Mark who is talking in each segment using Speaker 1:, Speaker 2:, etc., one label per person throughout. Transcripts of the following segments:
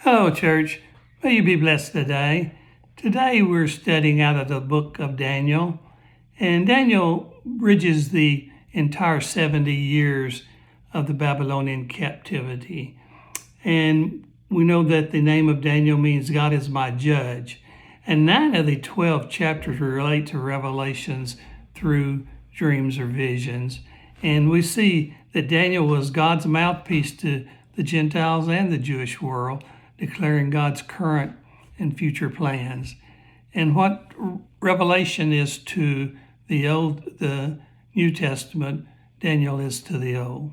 Speaker 1: Hello, church. May you be blessed today. Today we're studying out of the book of Daniel, and Daniel bridges the entire 70 years of the Babylonian captivity. And we know that the name of Daniel means God is my judge. And 9 of the 12 chapters relate to revelations through dreams or visions. And we see that Daniel was God's mouthpiece to the Gentiles and the Jewish world, declaring God's current and future plans. And what Revelation is to the New Testament, Daniel is to the Old.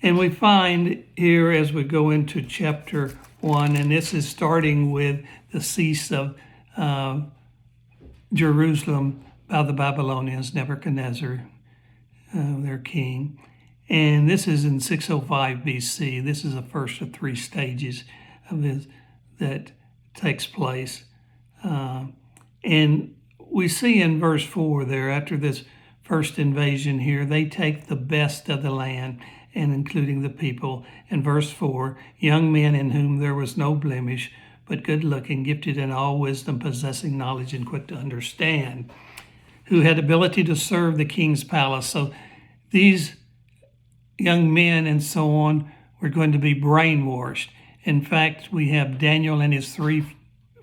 Speaker 1: And we find here as we go into chapter 1, and this is starting with the cease of Jerusalem by the Babylonians, Nebuchadnezzar, their king. And this is in 605 BC. This is the first of three stages of his that takes place. And we see in verse 4 there, after this first invasion here, they take the best of the land, and including the people. In verse 4, young men in whom there was no blemish, but good looking, gifted in all wisdom, possessing knowledge and quick to understand, who had ability to serve the king's palace. So these young men and so on were going to be brainwashed. In fact, we have Daniel and his three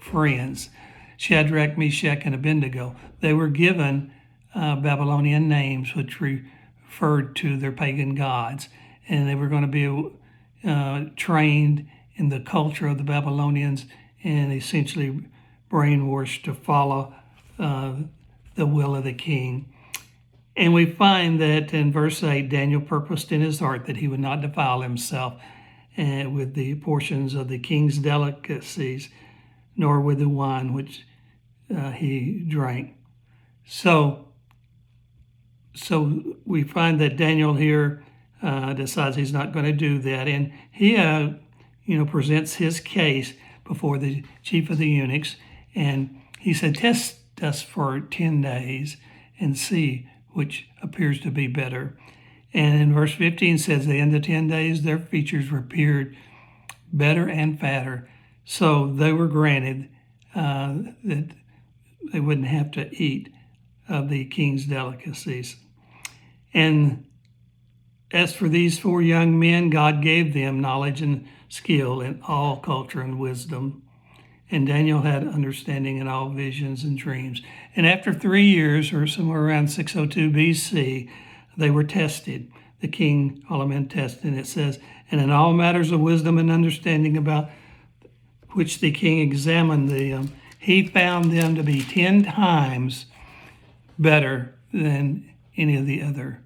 Speaker 1: friends, Shadrach, Meshach, and Abednego. They were given Babylonian names which referred to their pagan gods, and they were going to be trained in the culture of the Babylonians and essentially brainwashed to follow the will of the king. And we find that in verse 8, Daniel purposed in his heart that he would not defile himself with the portions of the king's delicacies, nor with the wine which he drank. So we find that Daniel here decides he's not going to do that, and he, presents his case before the chief of the eunuchs, and he said, "Test us for 10 days and see which appears to be better." And in verse 15 says, "The end of 10 days, their features appeared better and fatter." So they were granted that they wouldn't have to eat of the king's delicacies. And as for these four young men, God gave them knowledge and skill in all culture and wisdom. And Daniel had understanding in all visions and dreams. And after 3 years, or somewhere around 602 BC, they were tested. The king, all men tested, and it says, "And in all matters of wisdom and understanding about which the king examined them, he found them to be 10 times better than any of the other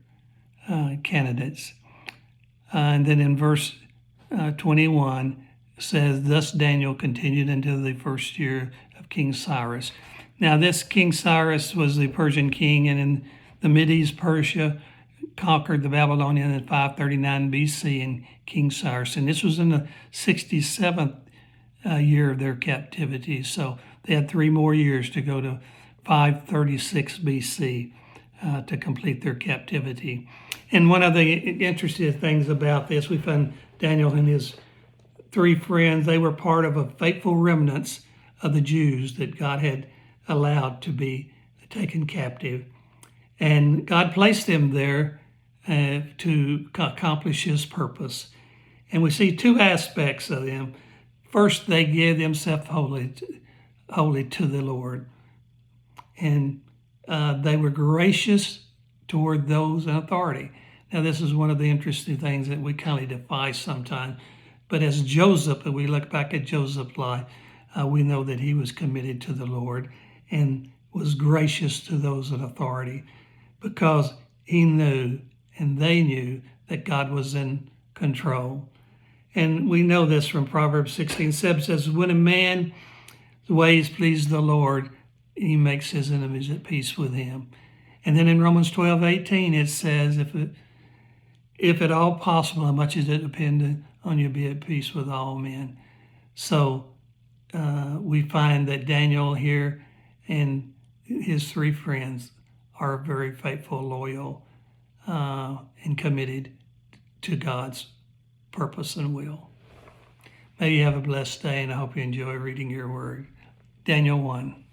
Speaker 1: candidates." And then in verse 21 says, "Thus Daniel continued until the first year of King Cyrus." Now this King Cyrus was the Persian king, and in the Medes, Persia conquered the Babylonians in 539 BC in King Cyrus. And this was in the 67th year of their captivity. So they had 3 more years to go to 536 BC to complete their captivity. And one of the interesting things about this, we found Daniel and his 3 friends, they were part of a faithful remnants of the Jews that God had allowed to be taken captive. And God placed them there to accomplish his purpose. And we see 2 aspects of them. First, they gave themselves wholly to the Lord. And they were gracious toward those in authority. Now, this is one of the interesting things that we kind of defy sometimes. But as Joseph, and we look back at Joseph's life, we know that he was committed to the Lord and was gracious to those in authority because he knew and they knew that God was in control. And we know this from Proverbs 16:7 says, "When a man's ways please the Lord, he makes his enemies at peace with him." And then in Romans 12:18 it says, if at all possible, how much is it dependent on you, be at peace with all men. So we find that Daniel here and his 3 friends are very faithful, loyal, and committed to God's purpose and will. May you have a blessed day, and I hope you enjoy reading your word. Daniel 1.